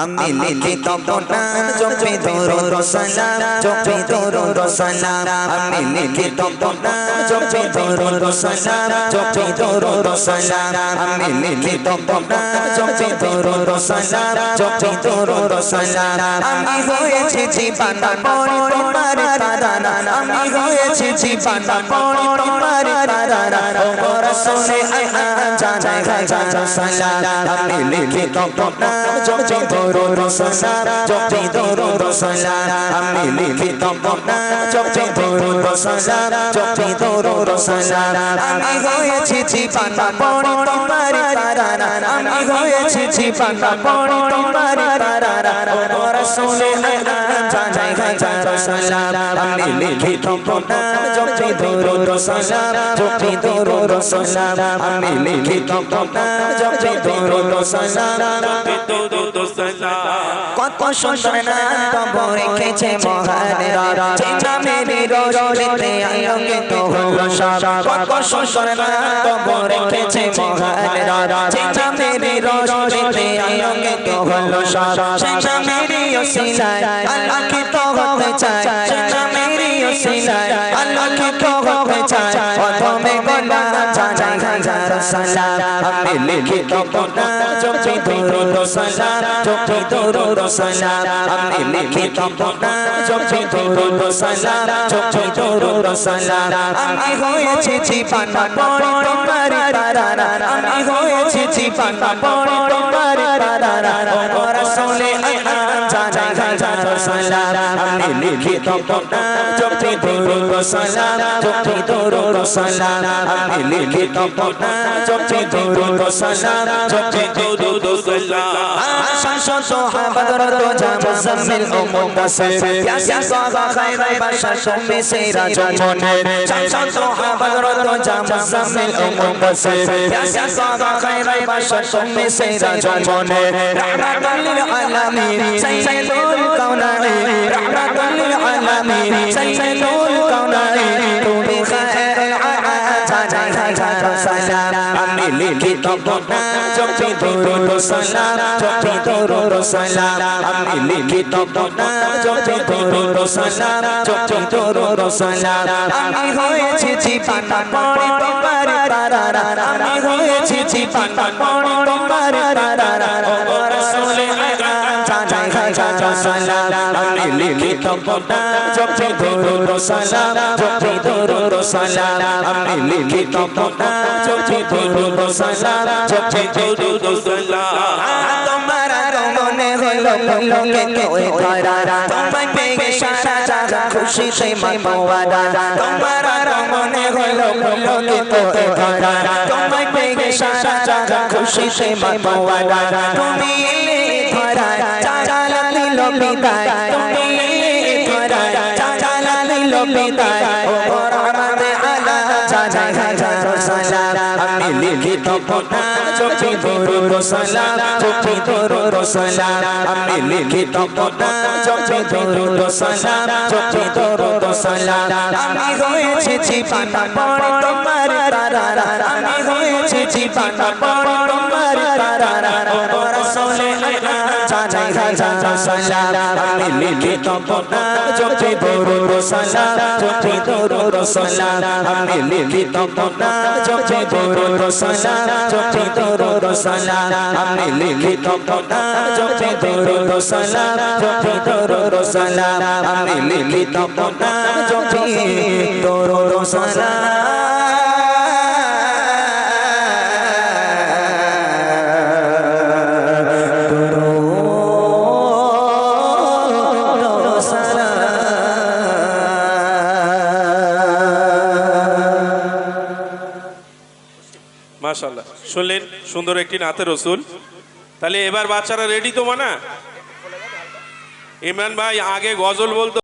আমি লিখিত প্রণাম জপি দরুদ সালাম জপি দরুদ সালাম আমি লিখিত প্রণাম জপি দরুদ সালাম জপি দরুদ সালাম আমি লিখিত প্রণাম জপি দরুদ সালাম জপি দরুদ সালাম আমি হয়েছি জীবনা পড়ি তোমার তারানা আমি হয়েছি জীবনা পড়ি তোমার তারানা ও রাসূলে জানাই হাজার সালাম আমি লিখিত প্রণাম জপি দরুদ সালাম জপি দরুদ সালাম আমি লিখিত প্রণাম জপি দরুদ সালাম জপি দরুদ সালাম আমি হয়েছি জীবনা পড়ি তোমার তারানা আমি হয়েছি জীবনা পড়ি তোমার তারানা ও রাসূলে জানাই হাজার সালাম আমি লিখিত প্রণাম জপি দরুদ সালাম জপি দরুদ সালাম আমি লিখিত প্রণাম জপি দরুদ সালাম জপি দরুদ সালাম কত সুন্দর নাম তব রেখেছে মহান রাত নামেরই রোশনীতে আলোকিত হলো সব কত সুন্দর নাম তব রেখেছে মহান রাত নামেরই রোশনীতে আলোকিত হলো সব নামেরই ওসিলায় আলোকিত হতে চায় নামেরই ওসিলায় আলোকিত হতে চায় প্রথমে গোলাম জানাই হাজার সালাম আমি লিখিত প্রণাম জপি দরুদ সালাম জপি দরুদ সালাম আমি লিখিত প্রণাম জপি দরুদ সালাম জপি দরুদ সালাম আমি হয়েছি জীবনা পড়ি তোমার তারানা আমি হয়েছি জীবনা পড়ি তোমার তারানা ও রাসূলে জানাই হাজার সালাম আমি লিখিত প্রণাম জপি দরুদ সালাম জপি দরুদ সালাম আমি লিখিত প্রণাম জপি দরুদ সালাম জপি দরুদ সালাম শাশত হাবদরত জামজামিল ও মুদাসসির ইয়াসিন সাবা খায়রে বাশার তুমি সেরা জমনের শাশত হাবদরত জামজামিল ও মুদাসসির ইয়াসিন সাবা খায়রে বাশার তুমি সেরা জমনের রাহমাতুল লিল আলামিন সাইয়্যিদুল কাওনাইন রাহমাতুল লিল আলামিন সাইয়্যিদুল কাওনাইন তুমি খায়রুল জানাই হাজার সালাম আমি লিখিত প্রণাম জপি দরুদ সালাম জপি দরুদ সালাম আমি লিখিত প্রণাম জপি দরুদ সালাম জপি দরুদ সালাম আমি হয়েছি জীবনা পড়ি তোমার তারানা আমি হয়েছি জীবনা পড়ি তোমার তারানা ও রাসূলে জানাই হাজার সালাম আমি লিখিত প্রণাম জপি দরুদ সালাম জপি দরুদ সালাম আমি লিখিত প্রণাম জপি দরুদ সালাম জপি দরুদ সালাম তোমার মনে হলো লোকে কই ধরা তোমায় পেয়ে সারা জাগা খুশিতে মাতোয়ারা তোমার মনে হলো লোকে কই ধরা তোমায় পেয়ে সারা জাগা খুশিতে মাতোয়ারা তুমি ধরা চালা দিল পিতায় তুমি ধরা চালা দিল পিতায় ও রহমতে আলা জানাই হাজার সালাম আমি লিখিত প্রণাম জপি দরুদ সালাম জপি দরুদ সালাম আমি লিখিত প্রণাম জপি দরুদ সালাম জপি দরুদ সালাম আমি হয়েছি জীবনা পড়ি তোমার তারানা আমি হয়েছি জীবনা পড়ি তোমার তারানা ও রাসূলে জানাই হাজার সালাম আমি লিখিত প্রণাম জপি দরুদ সালাম জপি দরুদ সালাম আমি লিখিত প্রণাম জপি দরুদ সালাম জপি দরুদ সালাম আমি লিখিত প্রণাম জপি দরুদ সালাম জপি দরুদ সালাম আমি লিখিত প্রণাম জপি দরুদ সালাম মাশাআল্লাহ শুনলেন সুন্দর একটি নাতে রসুল। তাহলে এবার বাচ্চারা রেডি তো মানা? ইমরান ভাই আগে গজল বলতো।